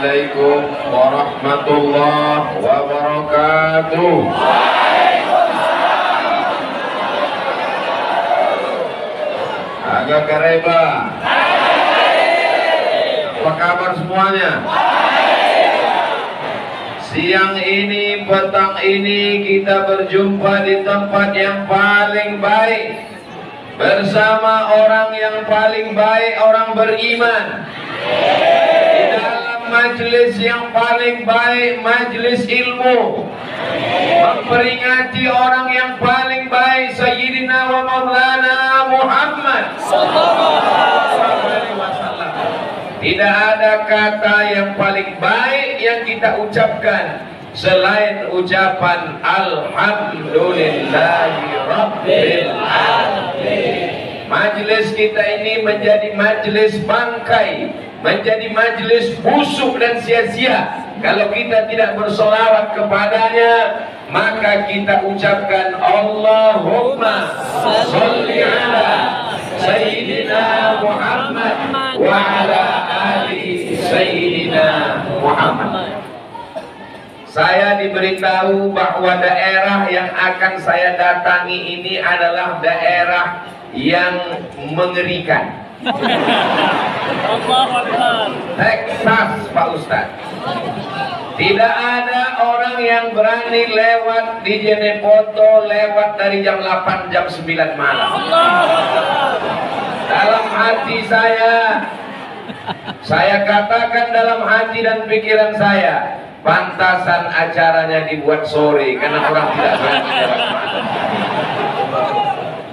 Assalamualaikum warahmatullahi wabarakatuh. Agak kareba. Apa kabar semuanya? Siang ini, petang ini kita berjumpa di tempat yang paling baik bersama orang yang paling baik, orang beriman. Di dalam majelis yang paling baik, majelis ilmu, memperingati orang yang paling baik, Sayyidina wa Maulana Muhammad sallallahu alaihi wasallam. Tidak ada kata yang paling baik yang kita ucapkan selain ucapan Alhamdulillahi Rabbil Alamin. Majelis kita ini menjadi majelis bangkai, menjadi majelis busuk dan sia-sia kalau kita tidak bersolawat kepadanya. Maka kita ucapkan Allahumma sholli ala Sayyidina Muhammad wa ala ali Sayyidina Muhammad. Saya diberitahu bahwa daerah yang akan saya datangi ini adalah daerah yang mengerikan. Texas, Pak Ustadz. Tidak ada orang yang berani lewat di Jeneponto lewat dari jam 8, jam 9 malam. Dalam hati saya katakan dalam hati dan pikiran saya, pantasan acaranya dibuat sore karena orang tidak berani lewat malam.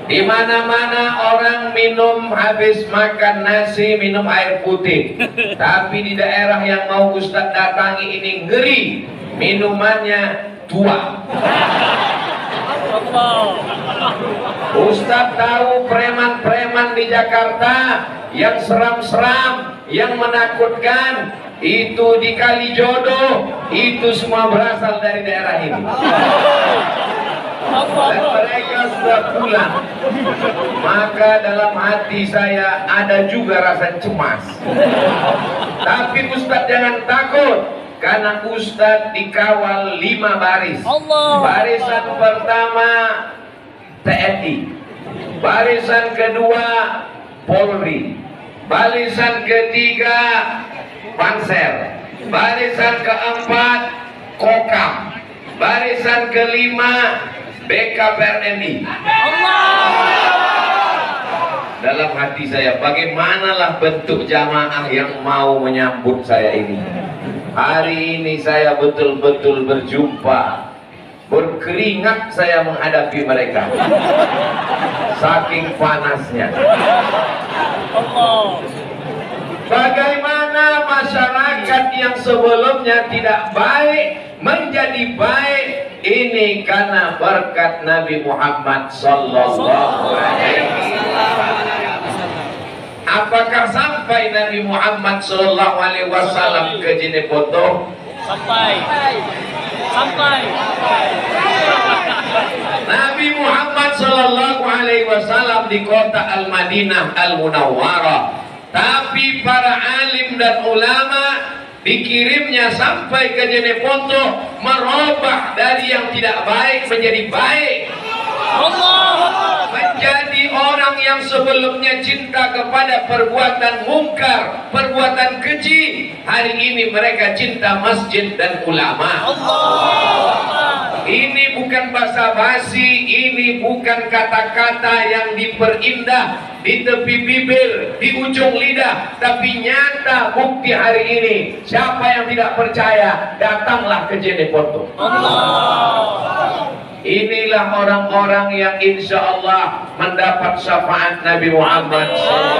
Di mana-mana orang minum habis makan nasi, minum air putih. Tapi di daerah yang mau Ustadz datangi ini ngeri, minumannya tua. Ustadz tahu preman-preman di Jakarta yang seram-seram, yang menakutkan, itu di Kalijodo, itu semua berasal dari daerah ini. Dan mereka sudah pulang. Maka dalam hati saya ada juga rasa cemas. Tapi Ustadz jangan takut, karena Ustadz dikawal 5 baris. Barisan pertama TNI, barisan kedua Polri, barisan ketiga Pansel, barisan keempat Kokam, barisan kelima BKPRNI. Dalam hati saya, bagaimanalah bentuk jamaah yang mau menyambut saya ini. Hari ini saya betul-betul berjumpa, berkeringat saya menghadapi mereka, saking panasnya. Bagaimana masyarakat yang sebelumnya tidak baik menjadi baik, ini karena berkat Nabi Muhammad sallallahu alaihi wasallam. Apakah sampai Nabi Muhammad sallallahu alaihi wasallam ke Jeneponto? Sampai. Nabi Muhammad sallallahu alaihi wasallam di kota Al-Madinah Al-Munawwarah. Tapi para alim dan ulama dikirimnya sampai ke Jeneponto, merubah dari yang tidak baik menjadi baik. Menjadi orang yang sebelumnya cinta kepada perbuatan mungkar, perbuatan keji, hari ini mereka cinta masjid dan ulama. Ini bukan basa-basi, ini bukan kata-kata yang diperindah di tepi bibir, di ujung lidah, tapi nyata bukti hari ini. Siapa yang tidak percaya, datanglah ke Jeneponto. Inilah orang-orang yang insya Allah mendapat syafaat Nabi Muhammad SAW.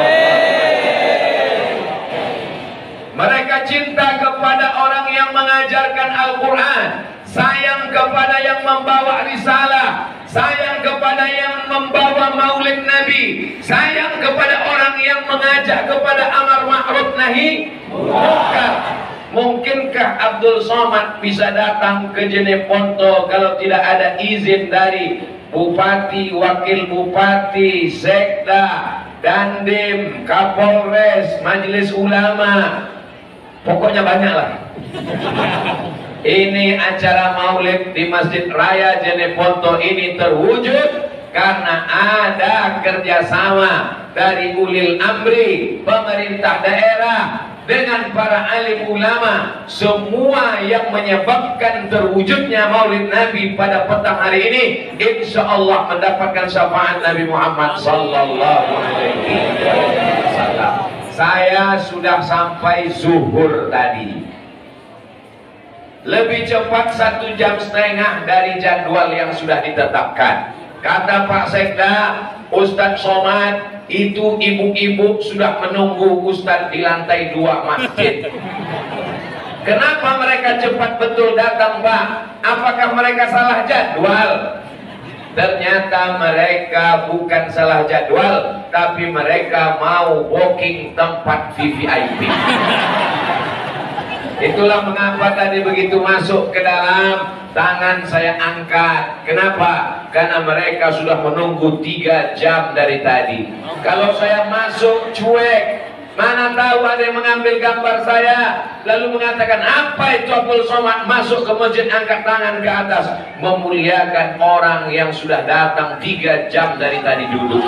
Mereka cinta kepada orang yang mengajarkan Al-Quran, sayang kepada yang membawa risalah, sayang kepada yang membawa maulid Nabi, sayang kepada orang yang mengajak kepada amar ma'ruf nahi munkar. Mungkinkah Abdul Somad bisa datang ke Jeneponto kalau tidak ada izin dari Bupati, Wakil Bupati, Sekda, Dandim, Kapolres, Majelis Ulama, pokoknya banyak lah. Ini acara maulid di Masjid Raya Jeneponto ini terwujud karena ada kerjasama dari ulil amri, pemerintah daerah, dengan para alim ulama. Semua yang menyebabkan terwujudnya maulid Nabi pada petang hari ini, insya Allah mendapatkan syafaat Nabi Muhammad sallallahu alaihi wasallam. Saya sudah sampai zuhur tadi, lebih cepat 1,5 jam dari jadwal yang sudah ditetapkan. Kata Pak Sekda, Ustadz Somad, itu ibu-ibu sudah menunggu Ustadz di lantai 2 masjid. Kenapa mereka cepat betul datang, Pak? Apakah mereka salah jadwal? Ternyata mereka bukan salah jadwal, tapi mereka mau booking tempat VVIP. Itulah mengapa tadi begitu masuk ke dalam, tangan saya angkat. Kenapa? Karena mereka sudah menunggu 3 jam dari tadi. Kalau saya masuk cuek, mana tahu ada yang mengambil gambar saya lalu mengatakan, apa itu Abdul Somad masuk ke masjid angkat tangan ke atas, memuliakan orang yang sudah datang 3 jam dari tadi duduk.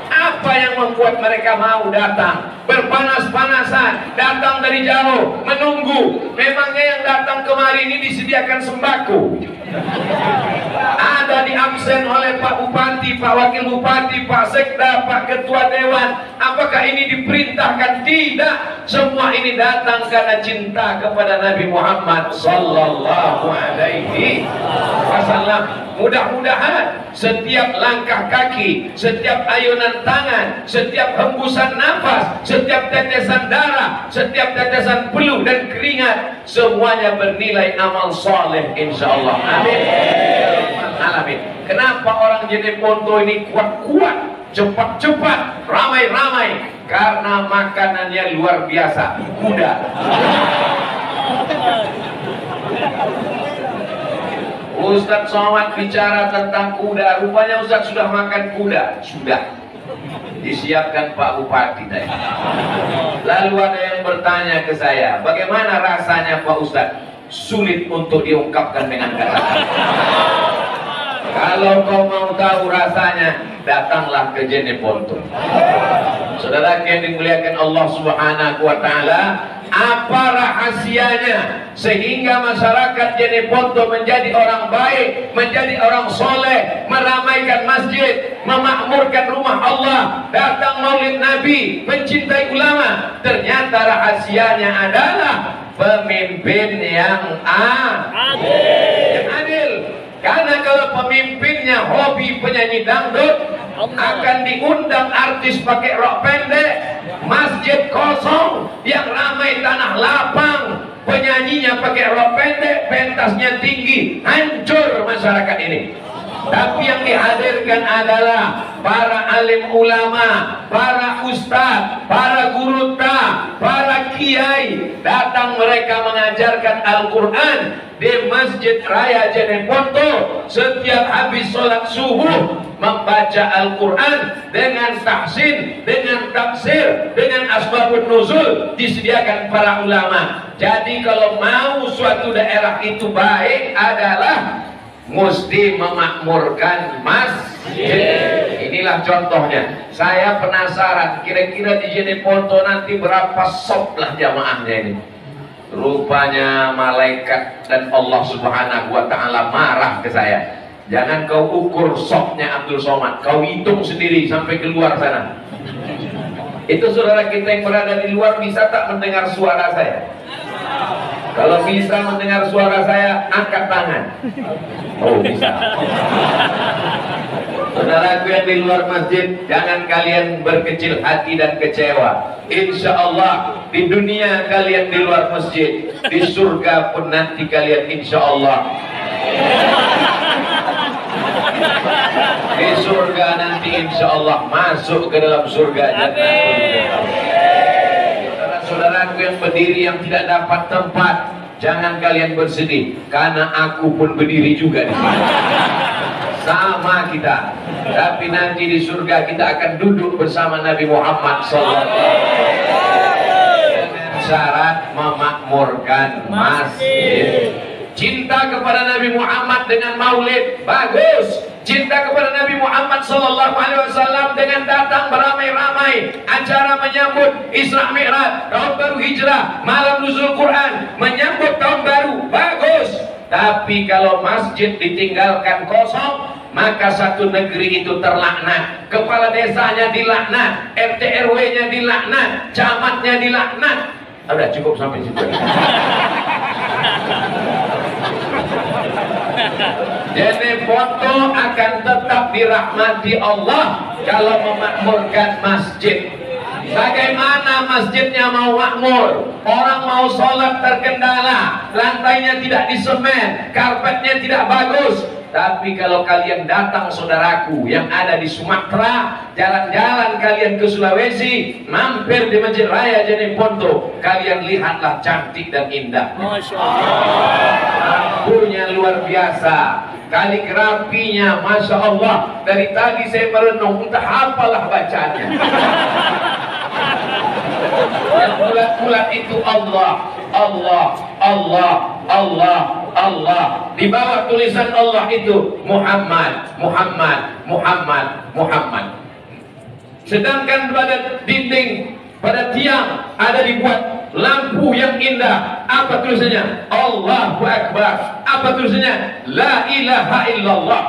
Apa yang membuat mereka mau datang? Berpanas-panasan, datang dari jauh, menunggu. Memangnya yang datang kemari ini disediakan sembako? Ada di absen oleh Pak Bupati, Pak Wakil Bupati, Pak Sekda, Pak Ketua Dewan. Apakah ini diperintahkan? Tidak. Semua ini datang karena cinta kepada Nabi Muhammad sallallahu alaihi wasallam. Mudah-mudahan setiap langkah kaki, setiap ayunan tangan, setiap hembusan nafas, setiap tetesan darah, setiap tetesan peluh dan keringat, semuanya bernilai amal soleh insyaallah. Amin. Alamin. Kenapa orang Jeneponto ini kuat-kuat, cepat-cepat, ramai-ramai? Karena makanannya luar biasa, kuda. Ustadz Somad bicara tentang kuda, rupanya Ustadz sudah makan kuda. Sudah disiapkan Pak Bupati tadi. Lalu ada yang bertanya ke saya, bagaimana rasanya Pak Ustadz? Sulit untuk diungkapkan dengan kata-kata. Kalau kau mau tahu rasanya, datanglah ke Jeneponto. Saudara yang dimuliakan Allah Subhanahu wa Ta'ala, apa rahasianya sehingga masyarakat Jeneponto menjadi orang baik, menjadi orang soleh, meramaikan masjid, memakmurkan rumah Allah, datang maulid Nabi, mencintai ulama? Ternyata rahasianya adalah pemimpin yang adil. Karena kalau pemimpinnya hobi penyanyi dangdut, akan diundang artis pakai rok pendek, masjid kosong, yang ramai tanah lapang, penyanyinya pakai rok pendek, pentasnya tinggi, hancur masyarakat ini. Tapi yang dihadirkan adalah para alim ulama, para ustadz, para guru ta, para kiai. Datang mereka mengajarkan Al-Quran di Masjid Raya Jeneponto. Setiap habis sholat subuh membaca Al-Quran dengan tahsin, dengan tafsir, dengan asbabun nuzul disediakan para ulama. Jadi kalau mau suatu daerah itu baik adalah mesti memakmurkan masjid. Inilah contohnya. Saya penasaran kira-kira di Jeneponto nanti berapa sop lah jamaahnya ini. Rupanya malaikat dan Allah Subhanahu wa Ta'ala marah ke saya. Jangan kau ukur sopnya Abdul Somad, kau hitung sendiri sampai keluar sana. Itu saudara kita yang berada di luar bisa tak mendengar suara saya? Kalau bisa mendengar suara saya, angkat tangan. Oh, bisa. Saudaraku yang di luar masjid, jangan kalian berkecil hati dan kecewa. Insya Allah di dunia kalian di luar masjid, di surga pun nanti kalian insya Allah. Di surga nanti insya Allah masuk ke dalam surga. Saudaraku yang berdiri yang tidak dapat tempat, jangan kalian bersedih, karena aku pun berdiri juga di sini. Sama kita, tapi nanti di surga kita akan duduk bersama Nabi Muhammad SAW. syarat memakmurkan masjid. Cinta kepada Nabi Muhammad dengan maulid, bagus. Cinta kepada Nabi Muhammad SAW dengan datang beramai-ramai, acara menyambut Isra Mi'raj, tahun baru hijrah, malam nuzul Quran, menyambut tahun baru, bagus. Tapi kalau masjid ditinggalkan kosong, maka satu negeri itu terlaknat. Kepala desanya dilaknat, RT RW-nya dilaknat, camatnya dilaknat. Udah cukup sampai situ. Jadi foto akan tetap dirahmati Allah kalau memakmurkan masjid. Bagaimana masjidnya mau makmur? Orang mau sholat terkendala, lantainya tidak disemen, karpetnya tidak bagus. Tapi kalau kalian datang saudaraku yang ada di Sumatera, jalan-jalan kalian ke Sulawesi, mampir di Masjid Raya Jeneponto, kalian lihatlah cantik dan indah. Masya Allah. Lampunya luar biasa, kaligrafinya Masya Allah. Dari tadi saya merenung, entah apalah bacanya. Yang bulat-bulat itu Allah, Allah, Allah, Allah, Allah. Di bawah tulisan Allah itu Muhammad, Muhammad, Muhammad, Muhammad. Sedangkan pada dinding, pada tiang ada dibuat lampu yang indah. Apa tulisannya? Allahu Akbar. Apa tulisannya? La ilaha illallah.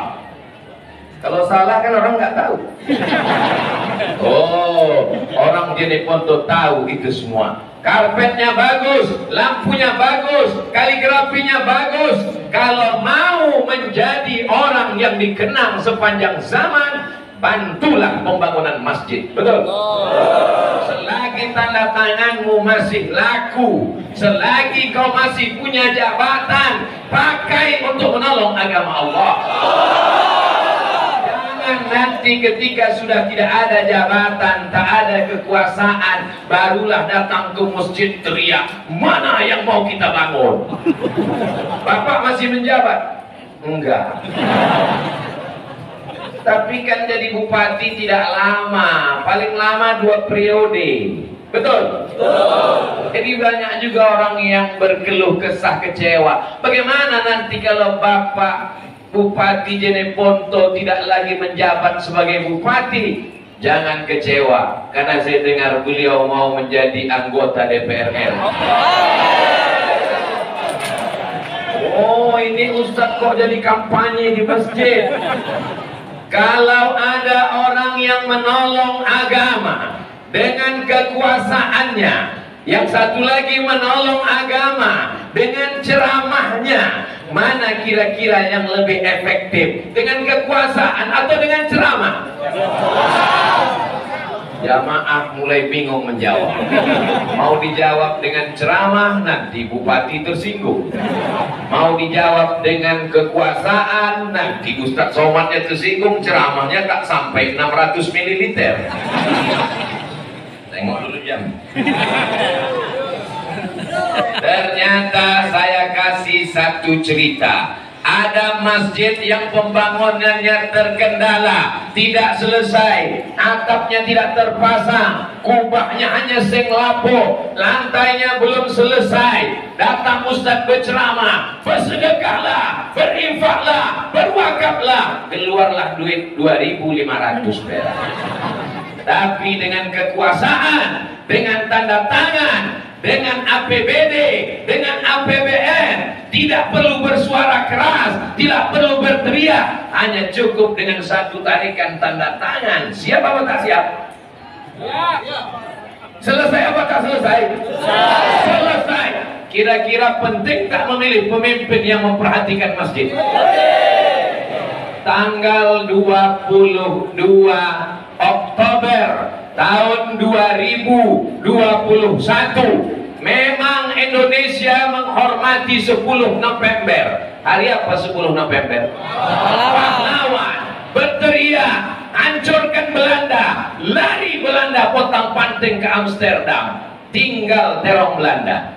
Kalau salah kan orang nggak tahu. Oh, orang Jeneponto tahu itu semua. Karpetnya bagus, lampunya bagus, kaligrafinya bagus. Kalau mau menjadi orang yang dikenang sepanjang zaman, bantulah pembangunan masjid. Betul? Selagi tanda tanganmu masih laku, selagi kau masih punya jabatan, pakai untuk menolong agama Allah. Nanti ketika sudah tidak ada jabatan, tak ada kekuasaan, barulah datang ke masjid teriak, mana yang mau kita bangun? Bapak masih menjabat? Enggak. Tapi kan jadi bupati tidak lama, paling lama 2 periode. Betul? Betul. Jadi banyak juga orang yang berkeluh kesah kecewa. Bagaimana nanti kalau Bapak Bupati Jeneponto tidak lagi menjabat sebagai bupati? Jangan kecewa, karena saya dengar beliau mau menjadi anggota DPR RI. Oh, ini Ustadz kok jadi kampanye di masjid? Kalau ada orang yang menolong agama dengan kekuasaannya, yang satu lagi menolong agama dengan ceramahnya, mana kira-kira yang lebih efektif? Dengan kekuasaan atau dengan ceramah? Jamaah mulai bingung menjawab. Mau dijawab dengan ceramah, nanti bupati tersinggung. Mau dijawab dengan kekuasaan, nanti Ustadz Somatnya tersinggung, ceramahnya tak sampai 600 ml. Tengok dulu jam. Ternyata saya kasih satu cerita. Ada masjid yang pembangunannya terkendala, tidak selesai, atapnya tidak terpasang, kubahnya hanya seng lapo, lantainya belum selesai. Datang Ustadz berceramah, bersedekahlah, berinfaklah, berwakaflah, keluarlah duit 2.500 perak. Tapi dengan kekuasaan, dengan tanda tangan, dengan APBD, dengan APBN, tidak perlu bersuara keras, tidak perlu berteriak, hanya cukup dengan satu tarikan tanda tangan. Siap apa tak siap? Selesai apa tak selesai? Selesai. Kira-kira penting tak memilih pemimpin yang memperhatikan masjid? Tanggal 22 Oktober tahun 2021 memang Indonesia menghormati 10 November. Hari apa 10 November? Pahlawan. Berteriak, hancurkan Belanda, lari Belanda potong-panting ke Amsterdam, tinggal terong Belanda.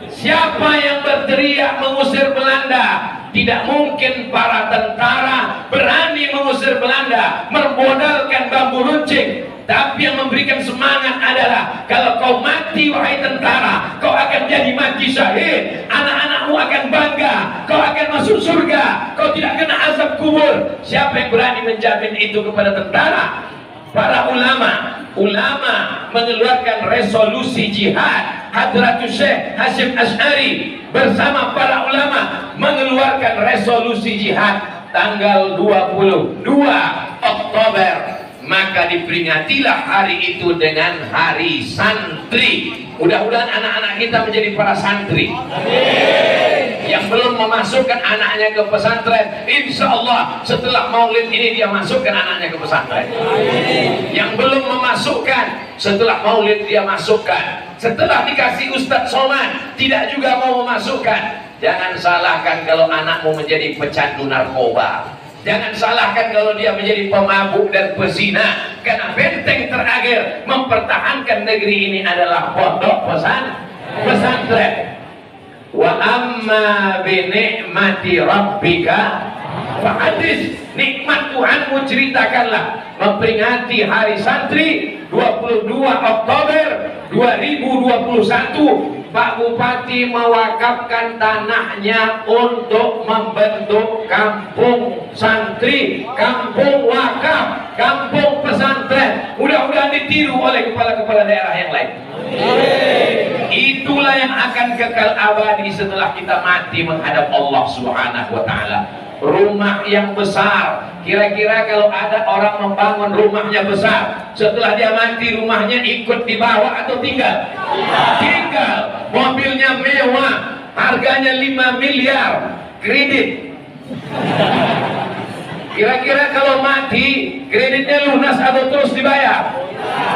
Siapa yang berteriak mengusir Belanda? Tidak mungkin para tentara berani mengusir Belanda, memodalkan bambu runcing. Tapi yang memberikan semangat adalah kalau kau mati wahai tentara, kau akan jadi mati syahid. Anak-anakmu akan bangga, kau akan masuk surga, kau tidak kena azab kubur. Siapa yang berani menjamin itu kepada tentara? Para ulama mengeluarkan resolusi jihad. Hadratus Syekh Hasyim Asy'ari bersama para ulama mengeluarkan resolusi jihad tanggal 22 Oktober. Maka diperingatilah hari itu dengan hari santri. Mudah-mudahan anak-anak kita menjadi para santri. Yang belum memasukkan anaknya ke pesantren, insya Allah setelah maulid ini dia masukkan anaknya ke pesantren. Yang belum memasukkan, setelah maulid dia masukkan. Setelah dikasih Ustadz Somad, tidak juga mau memasukkan. Jangan salahkan kalau anakmu menjadi pecandu narkoba. Jangan salahkan kalau dia menjadi pemabuk dan pezina. Karena benteng terakhir mempertahankan negeri ini adalah pondok pesantren. Wa amma bi ni'mati rabbika fahadis. Nikmat Tuhanmu ceritakanlah. Memperingati hari santri 22 Oktober 2021. Pak Bupati mewakafkan tanahnya untuk membentuk kampung santri, kampung wakaf, kampung pesantren. Mudah-mudahan ditiru oleh kepala-kepala daerah yang lain. Itulah yang akan kekal abadi setelah kita mati menghadap Allah Subhanahu wa Ta'ala. Rumah yang besar, kira-kira kalau ada orang membangun rumahnya besar, setelah dia mati rumahnya ikut dibawa atau tinggal? Tinggal. Mobilnya mewah, harganya 5 miliar, kredit. Kira-kira kalau mati kreditnya lunas atau terus dibayar?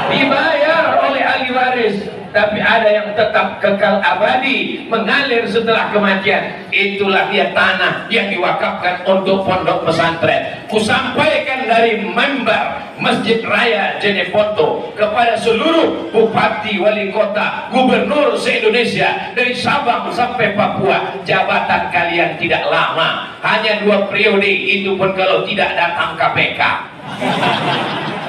Dibayar oleh ahli waris. Tapi ada yang tetap kekal abadi, mengalir setelah kematian. Itulah dia tanah yang diwakafkan untuk pondok pesantren. Kusampaikan dari mimbar Masjid Raya Jeneponto kepada seluruh bupati, wali kota, gubernur se-Indonesia dari Sabang sampai Papua. Jabatan kalian tidak lama, hanya 2 periode, itu pun kalau tidak datang KPK.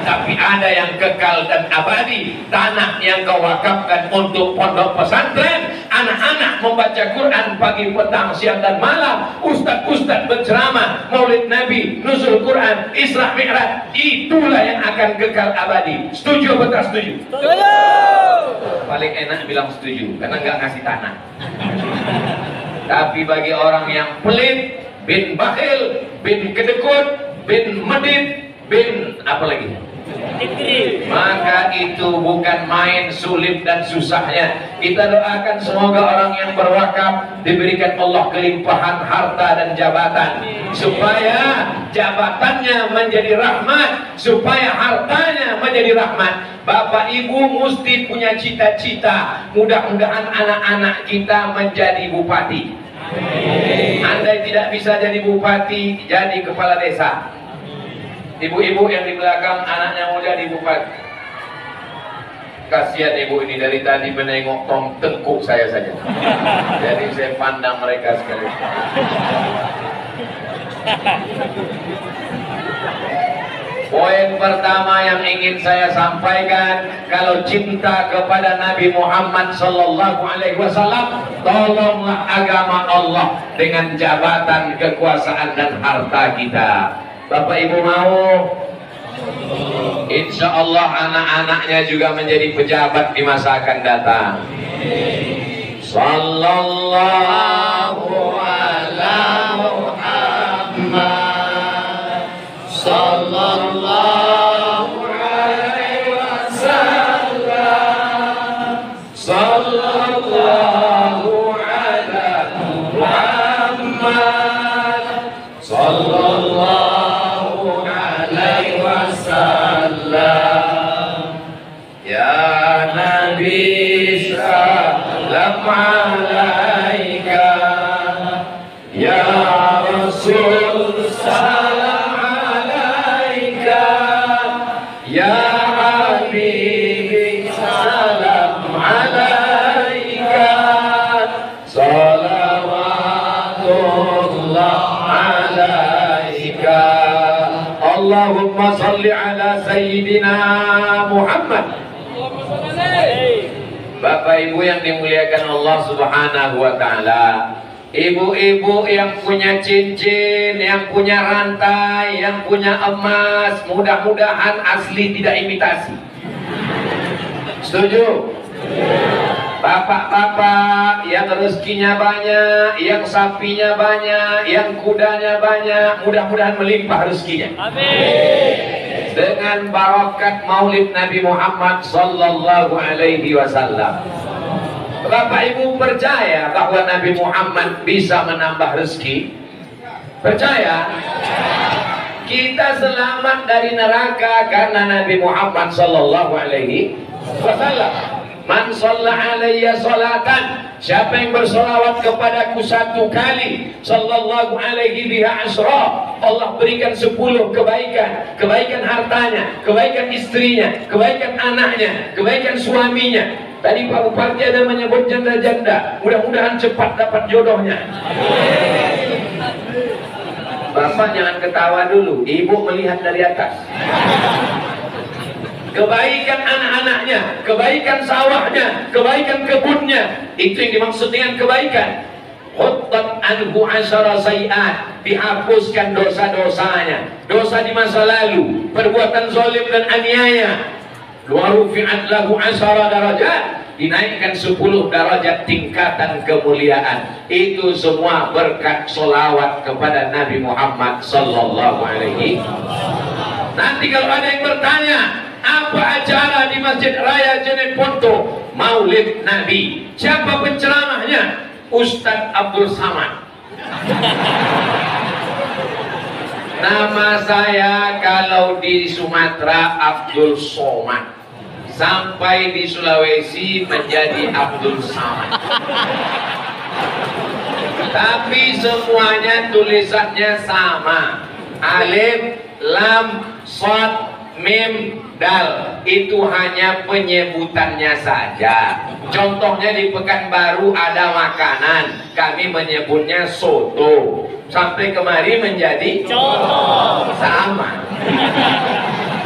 Tapi ada yang kekal dan abadi, tanah yang kau wakafkan untuk pondok pesantren. Anak-anak membaca Quran pagi, petang, siang dan malam. Ustadz-ustadz berceramah, maulid Nabi, nuzul Quran, Isra Mi'raj. Itulah yang akan kekal abadi. Setuju atau tak setuju? Setuju. Paling enak bilang setuju, karena nggak ngasih tanah. Tapi bagi orang yang pelit, bin bakhil, bin kedekut, bin medit, bin apa lagi? Maka itu bukan main sulit dan susahnya. Kita doakan semoga orang yang berwakaf diberikan Allah kelimpahan harta dan jabatan, supaya jabatannya menjadi rahmat, supaya hartanya menjadi rahmat. Bapak Ibu mesti punya cita-cita. Mudah-mudahan anak-anak kita menjadi bupati. Andai tidak bisa jadi bupati, jadi kepala desa. Ibu-ibu yang di belakang anaknya mau jadi bupati. Kasihan ibu ini dari tadi menengok tengkuk saya saja. Jadi saya pandang mereka sekali. Poin pertama yang ingin saya sampaikan, kalau cinta kepada Nabi Muhammad Sallallahu Alaihi Wasallam, tolonglah agama Allah dengan jabatan, kekuasaan dan harta kita. Bapak Ibu mau? Insya Allah anak-anaknya juga menjadi pejabat di masa akan datang. Sallallahu ala Muhammad, sallallahu alaihi wasallam, sallallahu ala Muhammad, sallallahu ya Nabi salam alaika, ya Rasul salam alaika, ya Habibi salam alaika, salawatullah alaika. Allahumma salli ala Sayyidina Muhammad. Bapak Ibu yang dimuliakan Allah Subhanahu wa Ta'ala, ibu-ibu yang punya cincin, yang punya rantai, yang punya emas, mudah-mudahan asli tidak imitasi. Setuju? Bapak-bapak yang rezekinya banyak, yang sapinya banyak, yang kudanya banyak, mudah-mudahan melimpah rezekinya. Amin. Dengan barakat Maulid Nabi Muhammad sallallahu alaihi wasallam. Bapak Ibu percaya bahwa Nabi Muhammad bisa menambah rezeki? Percaya? Kita selamat dari neraka karena Nabi Muhammad sallallahu alaihi wasallam. Man shalla alayya salatan, siapa yang bersolawat kepadaku satu kali, sallallahu alaihi biha asra, Allah berikan 10 kebaikan, kebaikan hartanya, kebaikan istrinya, kebaikan anaknya, kebaikan suaminya. Tadi Pak Bupati ada menyebut janda-janda, mudah-mudahan cepat dapat jodohnya. Bapak jangan ketawa dulu, ibu melihat dari atas. Kebaikan anak-anaknya, kebaikan sawahnya, kebaikan kebunnya, itu yang dimaksud dengan kebaikan. Khuttat anhu asyara sayiat, dihapuskan dosa-dosanya, dosa di masa lalu, perbuatan zalim dan aniaya. Wa rufi'at lahu asyara darajat, dinaikkan 10 derajat tingkatan kemuliaan. Itu semua berkat solawat kepada Nabi Muhammad sallallahu alaihi. Nanti kalau ada yang bertanya, apa acara di Masjid Raya Jeneponto Maulid Nabi, siapa penceramahnya? Ustadz Abdul Samad. Nama saya kalau di Sumatera Abdul Somad, sampai di Sulawesi menjadi Abdul Samad. Tapi semuanya tulisannya sama, alif, lam, shad, mim, dal. Itu hanya penyebutannya saja. Contohnya di Pekanbaru ada makanan, kami menyebutnya soto. Sampai kemari menjadi contoh, sama.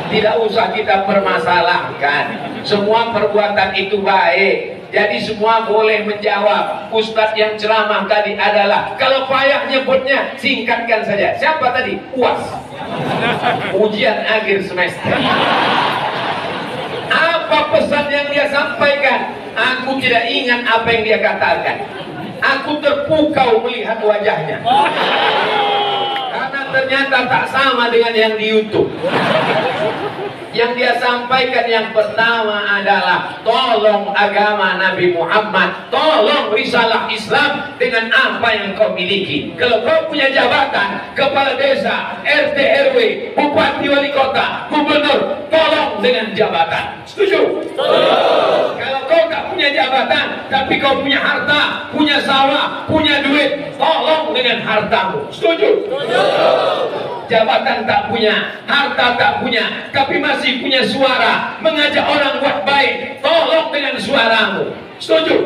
Tidak usah kita permasalahkan. Semua perbuatan itu baik. Jadi semua boleh menjawab. Ustadz yang ceramah tadi adalah, kalau payah nyebutnya singkatkan saja. Siapa tadi? UAS, ujian akhir semester. Apa pesan yang dia sampaikan? Aku tidak ingat apa yang dia katakan. Aku terpukau melihat wajahnya, karena ternyata tak sama dengan yang di YouTube. Yang dia sampaikan yang pertama adalah, tolong agama Nabi Muhammad, tolong risalah Islam dengan apa yang kau miliki. Kalau kau punya jabatan, kepala desa, RT RW, bupati wali kota, gubernur, tolong dengan jabatan. Setuju? Kalau kau tak punya jabatan, tapi kau punya harta, punya sawah, punya duit, tolong dengan hartamu. Setuju? Jabatan tak punya, harta tak punya, tapi masih punya suara, mengajak orang buat baik, tolong dengan suaramu. Setuju?